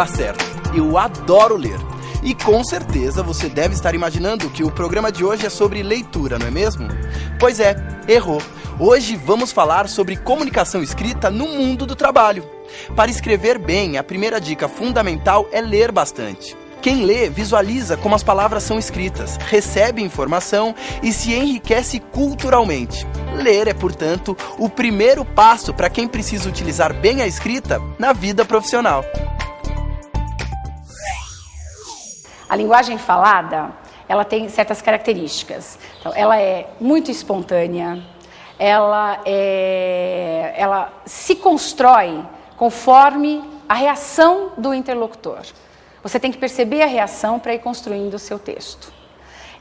Tá certo, eu adoro ler. E com certeza você deve estar imaginando que o programa de hoje é sobre leitura, não é mesmo? Pois é, errou. Hoje vamos falar sobre comunicação escrita no mundo do trabalho. Para escrever bem, a primeira dica fundamental é ler bastante. Quem lê visualiza como as palavras são escritas, recebe informação e se enriquece culturalmente. Ler é, portanto, o primeiro passo para quem precisa utilizar bem a escrita na vida profissional. A linguagem falada, ela tem certas características. Então, ela é muito espontânea, ela se constrói conforme a reação do interlocutor. Você tem que perceber a reação para ir construindo o seu texto.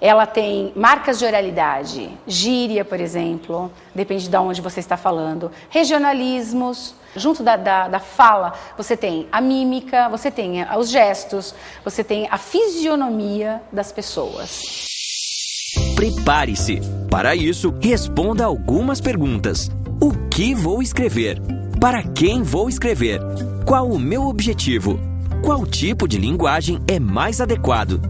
Ela tem marcas de oralidade, gíria, por exemplo, depende de onde você está falando, regionalismos. Junto da fala, você tem a mímica, você tem os gestos, você tem a fisionomia das pessoas. Prepare-se. Para isso, responda algumas perguntas. O que vou escrever? Para quem vou escrever? Qual o meu objetivo? Qual tipo de linguagem é mais adequado?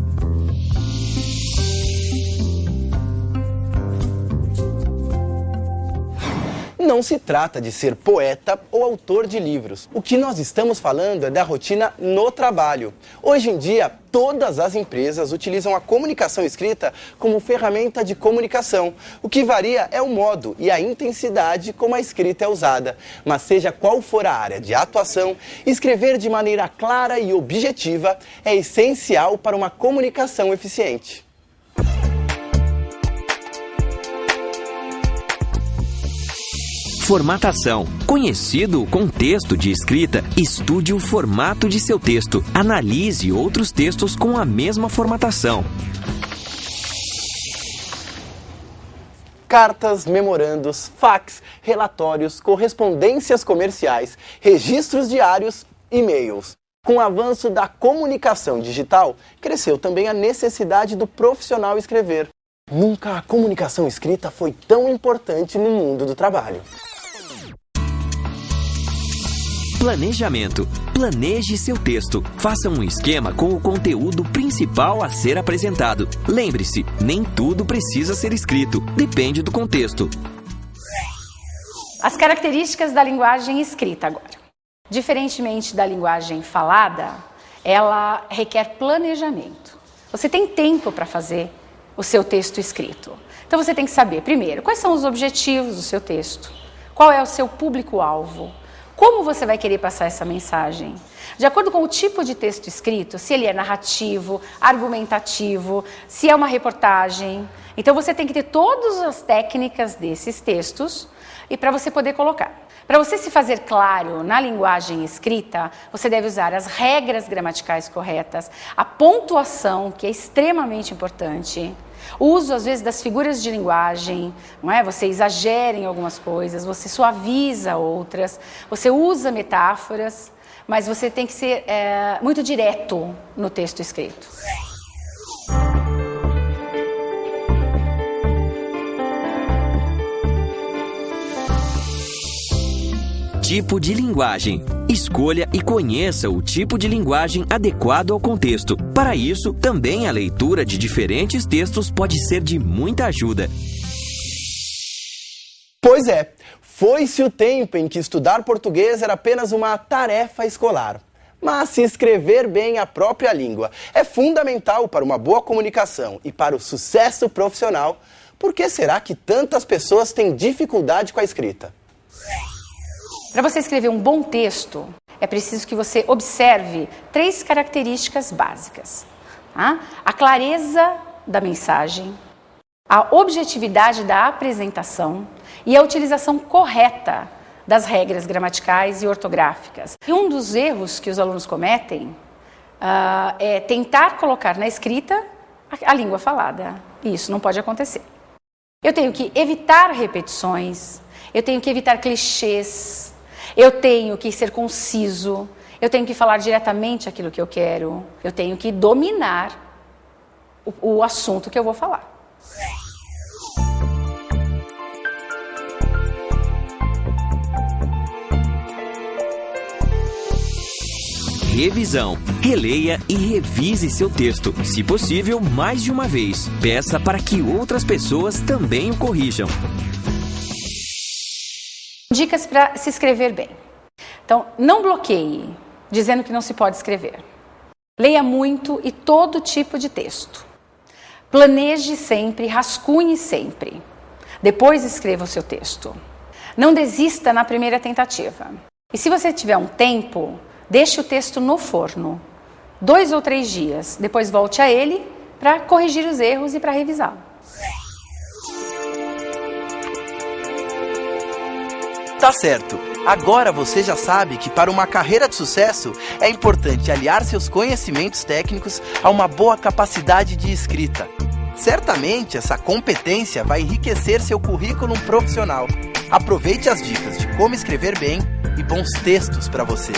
Não se trata de ser poeta ou autor de livros. O que nós estamos falando é da rotina no trabalho. Hoje em dia, todas as empresas utilizam a comunicação escrita como ferramenta de comunicação. O que varia é o modo e a intensidade como a escrita é usada. Mas seja qual for a área de atuação, escrever de maneira clara e objetiva é essencial para uma comunicação eficiente. Formatação. Conhecido o contexto de escrita, estude o formato de seu texto. Analise outros textos com a mesma formatação. Cartas, memorandos, fax, relatórios, correspondências comerciais, registros diários, e-mails. Com o avanço da comunicação digital, cresceu também a necessidade do profissional escrever. Nunca a comunicação escrita foi tão importante no mundo do trabalho. Planejamento. Planeje seu texto. Faça um esquema com o conteúdo principal a ser apresentado. Lembre-se, nem tudo precisa ser escrito. Depende do contexto. As características da linguagem escrita agora. Diferentemente da linguagem falada, ela requer planejamento. Você tem tempo para fazer o seu texto escrito. Então você tem que saber, primeiro, quais são os objetivos do seu texto. Qual é o seu público-alvo. Como você vai querer passar essa mensagem? De acordo com o tipo de texto escrito, se ele é narrativo, argumentativo, se é uma reportagem. Então você tem que ter todas as técnicas desses textos e para você poder colocar. Para você se fazer claro na linguagem escrita, você deve usar as regras gramaticais corretas, a pontuação, que é extremamente importante, o uso, às vezes, das figuras de linguagem, não é? Você exagera em algumas coisas, você suaviza outras, você usa metáforas, mas você tem que ser muito direto no texto escrito. Tipo de linguagem. Escolha e conheça o tipo de linguagem adequado ao contexto. Para isso, também a leitura de diferentes textos pode ser de muita ajuda. Pois é, foi-se o tempo em que estudar português era apenas uma tarefa escolar. Mas se escrever bem a própria língua é fundamental para uma boa comunicação e para o sucesso profissional, por que será que tantas pessoas têm dificuldade com a escrita? Para você escrever um bom texto, é preciso que você observe 3 características básicas. Tá? A clareza da mensagem, a objetividade da apresentação e a utilização correta das regras gramaticais e ortográficas. E um dos erros que os alunos cometem é tentar colocar na escrita a língua falada. E isso não pode acontecer. Eu tenho que evitar repetições, eu tenho que evitar clichês, eu tenho que ser conciso, eu tenho que falar diretamente aquilo que eu quero, eu tenho que dominar o assunto que eu vou falar. revisão. Releia e revise seu texto, se possível, mais de uma vez. Peça para que outras pessoas também o corrijam. Dicas para se escrever bem. Então, não bloqueie, dizendo que não se pode escrever. Leia muito e todo tipo de texto. Planeje sempre, rascunhe sempre. Depois escreva o seu texto. Não desista na primeira tentativa. E se você tiver um tempo, deixe o texto no forno. 2 ou 3 dias. Depois volte a ele para corrigir os erros e para revisar. Tá certo. Agora você já sabe que para uma carreira de sucesso é importante aliar seus conhecimentos técnicos a uma boa capacidade de escrita. Certamente essa competência vai enriquecer seu currículo profissional. Aproveite as dicas de como escrever bem e bons textos para você.